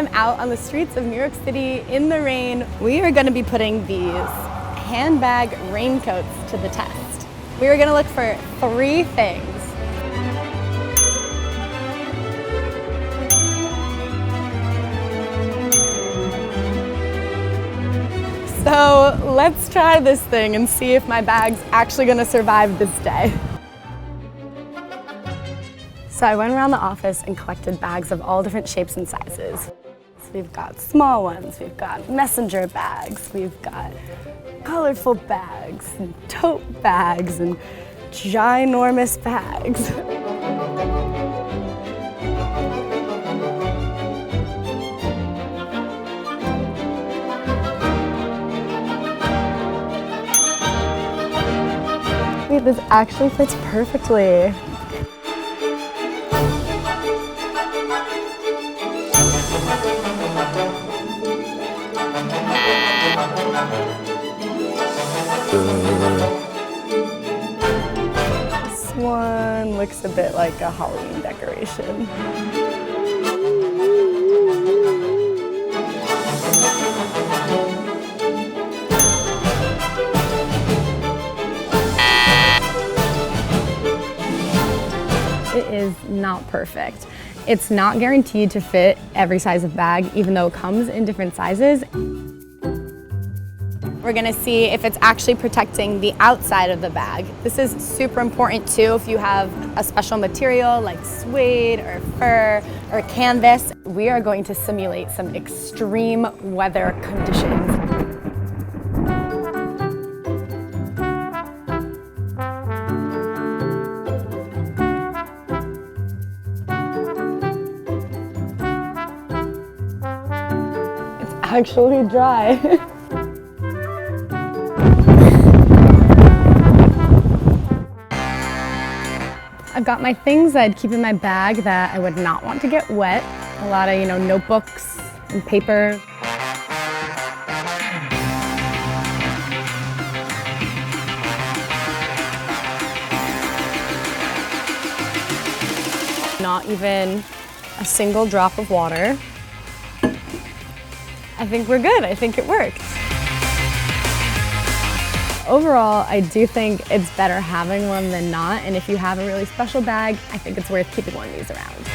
I'm out on the streets of New York City in the rain. We are gonna be putting these handbag raincoats to the test. We are gonna look for 3 things. So let's try this thing and see if my bag's actually gonna survive this day. So I went around the office and collected bags of all different shapes and sizes. So we've got small ones, we've got messenger bags, we've got colorful bags, and tote bags, and ginormous bags. Wait, this actually fits perfectly. This one looks a bit like a Halloween decoration. It is not perfect. It's not guaranteed to fit every size of bag, even though it comes in different sizes. We're gonna see if it's actually protecting the outside of the bag. This is super important too if you have a special material like suede or fur or canvas. We are going to simulate some extreme weather conditions. It's actually dry. I've got my things I'd keep in my bag that I would not want to get wet. A lot of, notebooks and paper. Not even a single drop of water. I think we're good. I think it worked. Overall, I do think it's better having one than not, and if you have a really special bag, I think it's worth keeping one of these around.